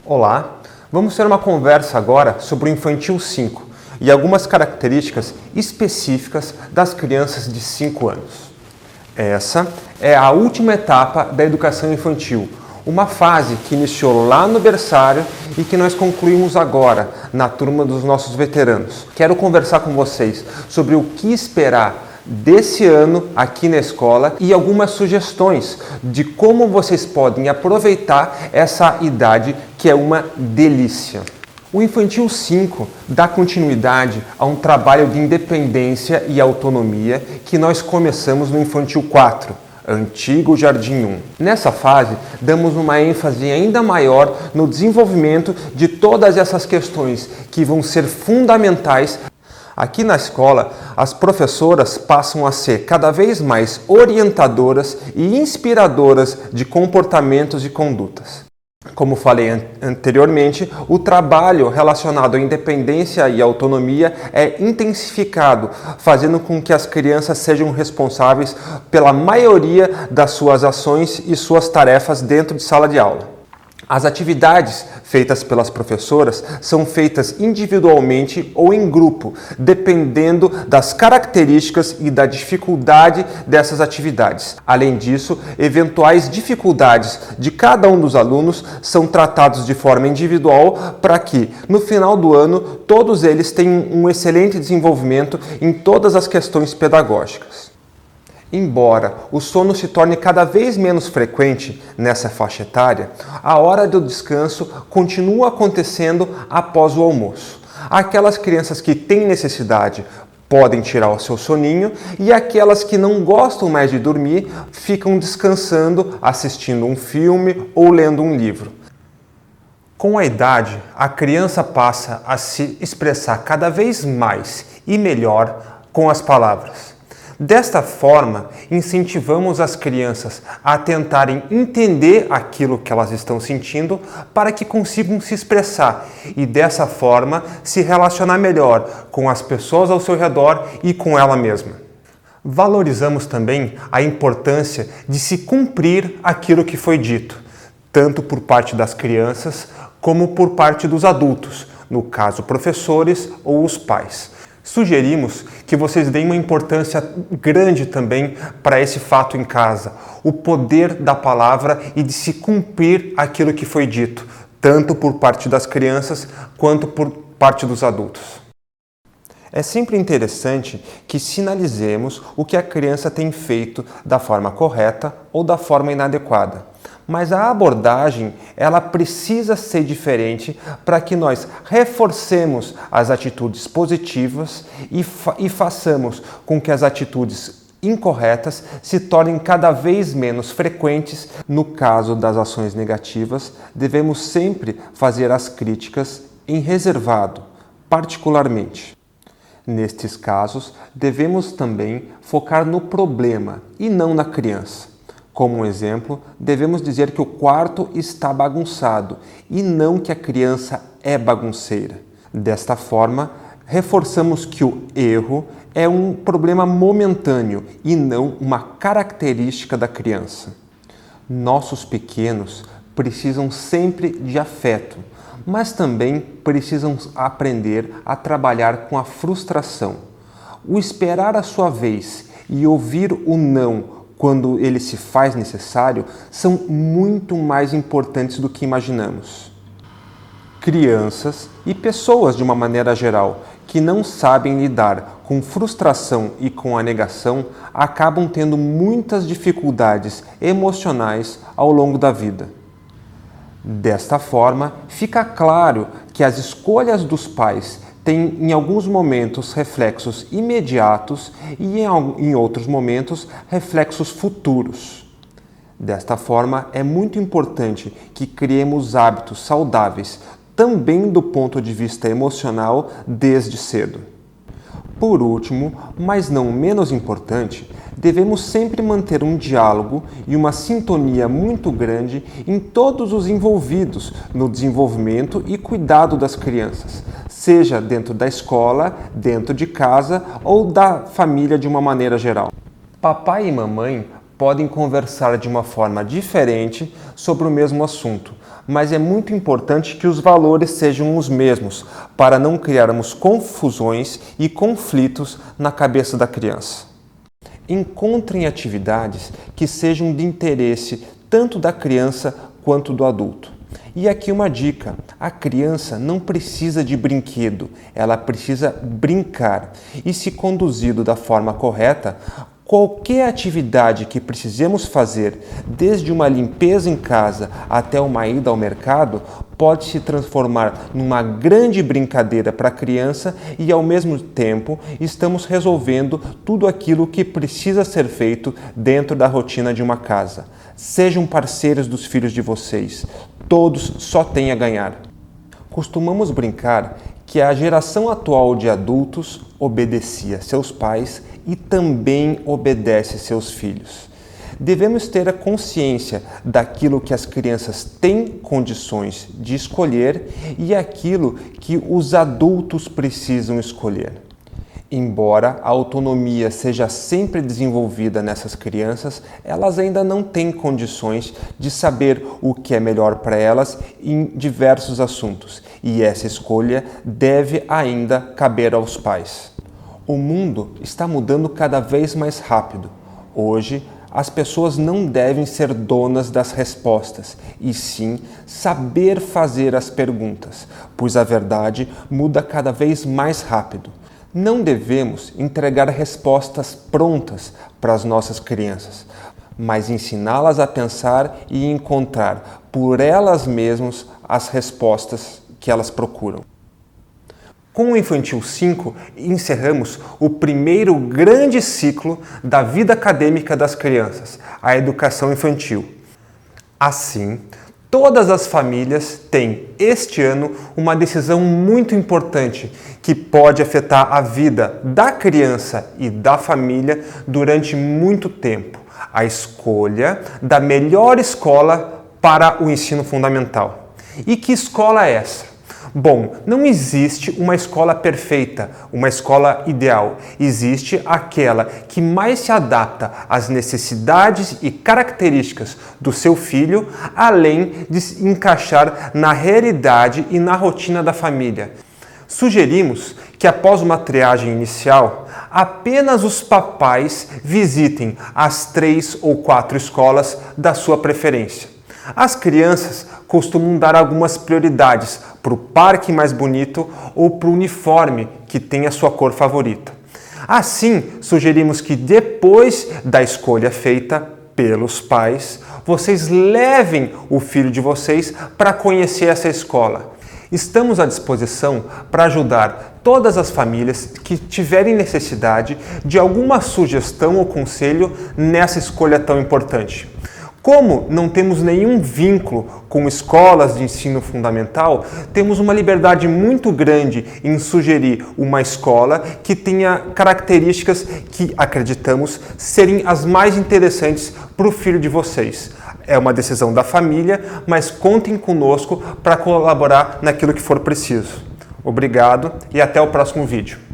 Olá, vamos ter uma conversa agora sobre o Infantil 5 e algumas características específicas das crianças de 5 anos. Essa é a última etapa da educação infantil, uma fase que iniciou lá no berçário e que nós concluímos agora na turma dos nossos veteranos. Quero conversar com vocês sobre o que esperar desse ano aqui na escola e algumas sugestões de como vocês podem aproveitar essa idade que é uma delícia. O Infantil 5 dá continuidade a um trabalho de independência e autonomia que nós começamos no Infantil 4, antigo Jardim 1. Nessa fase, damos uma ênfase ainda maior no desenvolvimento de todas essas questões que vão ser fundamentais. Aqui na escola, as professoras passam a ser cada vez mais orientadoras e inspiradoras de comportamentos e condutas. Como falei anteriormente, o trabalho relacionado à independência e autonomia é intensificado, fazendo com que as crianças sejam responsáveis pela maioria das suas ações e suas tarefas dentro de sala de aula. As atividades feitas pelas professoras são feitas individualmente ou em grupo, dependendo das características e da dificuldade dessas atividades. Além disso, eventuais dificuldades de cada um dos alunos são tratados de forma individual para que, no final do ano, todos eles tenham um excelente desenvolvimento em todas as questões pedagógicas. Embora o sono se torne cada vez menos frequente nessa faixa etária, a hora do descanso continua acontecendo após o almoço. Aquelas crianças que têm necessidade podem tirar o seu soninho e aquelas que não gostam mais de dormir ficam descansando, assistindo um filme ou lendo um livro. Com a idade, a criança passa a se expressar cada vez mais e melhor com as palavras. Desta forma, incentivamos as crianças a tentarem entender aquilo que elas estão sentindo para que consigam se expressar e dessa forma se relacionar melhor com as pessoas ao seu redor e com ela mesma. Valorizamos também a importância de se cumprir aquilo que foi dito, tanto por parte das crianças como por parte dos adultos, no caso professores ou os pais. Sugerimos que vocês deem uma importância grande também para esse fato em casa, o poder da palavra e de se cumprir aquilo que foi dito, tanto por parte das crianças quanto por parte dos adultos. É sempre interessante que sinalizemos o que a criança tem feito da forma correta ou da forma inadequada. Mas a abordagem, ela precisa ser diferente para que nós reforcemos as atitudes positivas e façamos com que as atitudes incorretas se tornem cada vez menos frequentes. No caso das ações negativas, devemos sempre fazer as críticas em reservado, particularmente. Nestes casos, devemos também focar no problema e não na criança. Como um exemplo, devemos dizer que o quarto está bagunçado e não que a criança é bagunceira. Desta forma, reforçamos que o erro é um problema momentâneo e não uma característica da criança. Nossos pequenos precisam sempre de afeto, mas também precisam aprender a trabalhar com a frustração. O esperar a sua vez e ouvir o não quando ele se faz necessário, são muito mais importantes do que imaginamos. Crianças e pessoas de uma maneira geral que não sabem lidar com frustração e com a negação acabam tendo muitas dificuldades emocionais ao longo da vida. Desta forma, fica claro que as escolhas dos pais tem em alguns momentos reflexos imediatos e em outros momentos reflexos futuros. Desta forma, é muito importante que criemos hábitos saudáveis, também do ponto de vista emocional, desde cedo. Por último, mas não menos importante, devemos sempre manter um diálogo e uma sintonia muito grande em todos os envolvidos no desenvolvimento e cuidado das crianças, seja dentro da escola, dentro de casa ou da família de uma maneira geral. Papai e mamãe podem conversar de uma forma diferente sobre o mesmo assunto, mas é muito importante que os valores sejam os mesmos para não criarmos confusões e conflitos na cabeça da criança. Encontrem atividades que sejam de interesse tanto da criança quanto do adulto. E aqui uma dica: a criança não precisa de brinquedo, ela precisa brincar. E se conduzido da forma correta, qualquer atividade que precisemos fazer, desde uma limpeza em casa até uma ida ao mercado, pode se transformar numa grande brincadeira para a criança e, ao mesmo tempo, estamos resolvendo tudo aquilo que precisa ser feito dentro da rotina de uma casa. Sejam parceiros dos filhos de vocês. Todos só têm a ganhar. Costumamos brincar que a geração atual de adultos obedecia seus pais e também obedece seus filhos. Devemos ter a consciência daquilo que as crianças têm condições de escolher e aquilo que os adultos precisam escolher. Embora a autonomia seja sempre desenvolvida nessas crianças, elas ainda não têm condições de saber o que é melhor para elas em diversos assuntos, e essa escolha deve ainda caber aos pais. O mundo está mudando cada vez mais rápido. Hoje, as pessoas não devem ser donas das respostas, e sim saber fazer as perguntas, pois a verdade muda cada vez mais rápido. Não devemos entregar respostas prontas para as nossas crianças, mas ensiná-las a pensar e encontrar por elas mesmas as respostas que elas procuram. Com o Infantil 5, encerramos o primeiro grande ciclo da vida acadêmica das crianças, a educação infantil. Assim, todas as famílias têm, este ano, uma decisão muito importante que pode afetar a vida da criança e da família durante muito tempo: a escolha da melhor escola para o ensino fundamental. E que escola é essa? Bom, não existe uma escola perfeita, uma escola ideal. Existe aquela que mais se adapta às necessidades e características do seu filho, além de encaixar na realidade e na rotina da família. Sugerimos que, após uma triagem inicial, apenas os papais visitem as 3 ou 4 escolas da sua preferência. As crianças costumam dar algumas prioridades para o parque mais bonito ou para o uniforme que tem a sua cor favorita. Assim, sugerimos que depois da escolha feita pelos pais, vocês levem o filho de vocês para conhecer essa escola. Estamos à disposição para ajudar todas as famílias que tiverem necessidade de alguma sugestão ou conselho nessa escolha tão importante. Como não temos nenhum vínculo com escolas de ensino fundamental, temos uma liberdade muito grande em sugerir uma escola que tenha características que acreditamos serem as mais interessantes para o filho de vocês. É uma decisão da família, mas contem conosco para colaborar naquilo que for preciso. Obrigado e até o próximo vídeo.